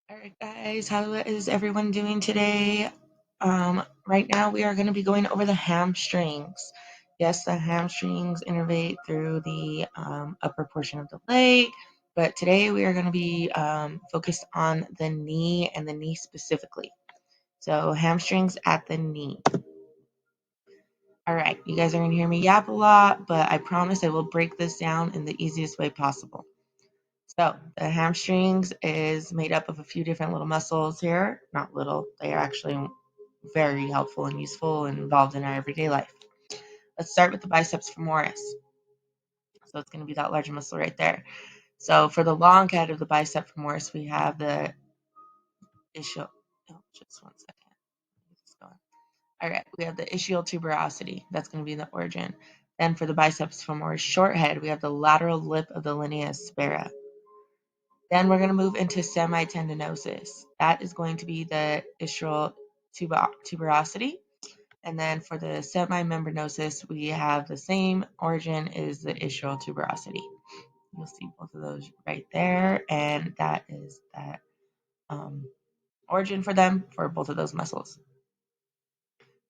All right, guys, how is everyone doing today? Right now, we are going to be going over the hamstrings. Yes, the hamstrings innervate through the upper portion of the leg, but today we are going to be focused on the knee and the knee specifically. So, hamstrings at the knee. All right, you guys are going to hear me yap a lot, but I promise I will break this down in the easiest way possible. So the hamstrings is made up of a few different little muscles here. Not little, they are actually very helpful and useful and involved in our everyday life. Let's start with the biceps femoris. So it's going to be that large muscle right there. So for the long head of the bicep femoris, we have the ischial. Oh, just one second. Get this going. All right, we have the ischial tuberosity. That's going to be the origin. Then for the biceps femoris short head, we have the lateral lip of the linea aspera. Then we're going to move into semitendinosus. That is going to be the ischial tuberosity. And then for the semimembranosus, we have the same origin is the ischial tuberosity. You'll see both of those right there. And that is that origin for them for both of those muscles.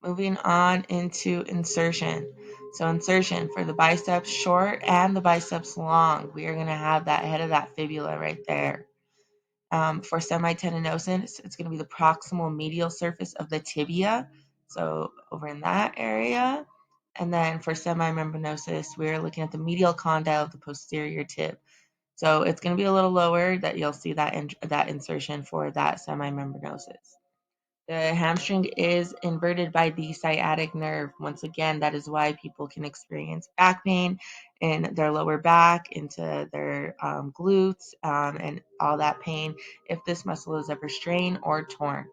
Moving on into insertion. So insertion for the biceps short and the biceps long. We are going to have that head of that fibula right there. For semitendinosus, it's going to be the proximal medial surface of the tibia, so over in that area. And then for semimembranosus, we're looking at the medial condyle of the posterior tib. So it's going to be a little lower that you'll see that insertion for that semimembranosus. The hamstring is inverted by the sciatic nerve. Once again, that is why people can experience back pain in their lower back, into their glutes, and all that pain if this muscle is ever strained or torn.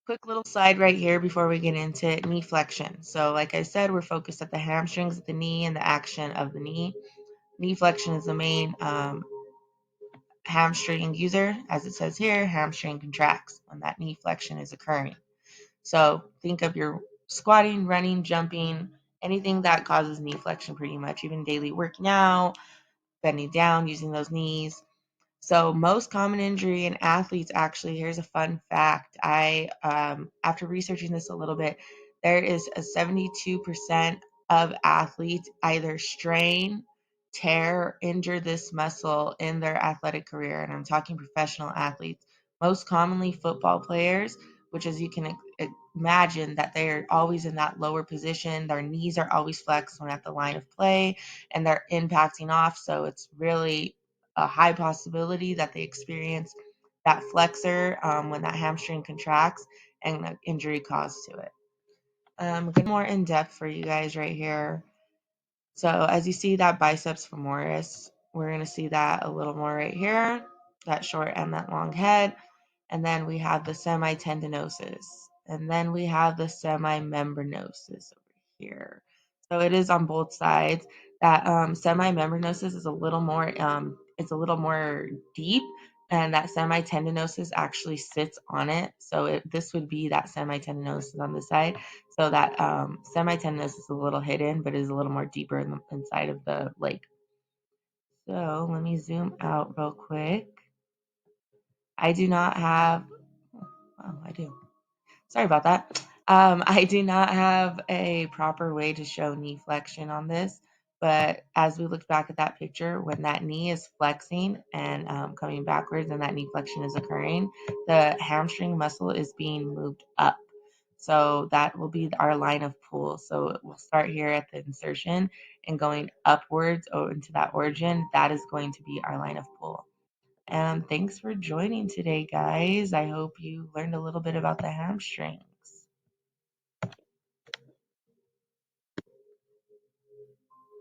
Quick little slide right here before we get into knee flexion. So like I said, we're focused at the hamstrings, at the knee, and the action of the knee. Knee flexion is the main hamstring user. As it says here, hamstring contracts when that knee flexion is occurring. So think of your squatting, running, jumping, anything that causes knee flexion pretty much, even daily working out, bending down, using those knees. So most common injury in athletes, actually, here's a fun fact. After researching this a little bit, there is a 72% of athletes either strain, tear, or injure this muscle in their athletic career. And I'm talking professional athletes, most commonly football players, which, as you can imagine, that they are always in that lower position. Their knees are always flexed when at the line of play, and they're impacting off. So it's really a high possibility that they experience that flexor when that hamstring contracts and an injury caused to it. I'm going more in depth for you guys right here. So as you see that biceps femoris, we're going to see that a little more right here, that short and that long head. And then we have the semitendinosus. And then we have the semimembranosus over here. So it is on both sides. That semimembranosus is a little more it's a little more deep, and that semitendinosus actually sits on it. So this would be that semitendinosus on the side. So that semitendinosus is a little hidden, but is a little more deeper in the inside of the leg. So let me zoom out real quick. I do not have. Oh, I do. Sorry about that. I do not have a proper way to show knee flexion on this, but as we look back at that picture, when that knee is flexing and coming backwards and that knee flexion is occurring, the hamstring muscle is being moved up. So that will be our line of pull. So we'll start here at the insertion and going upwards into that origin. That is going to be our line of pull. And thanks for joining today, guys. I hope you learned a little bit about the hamstring.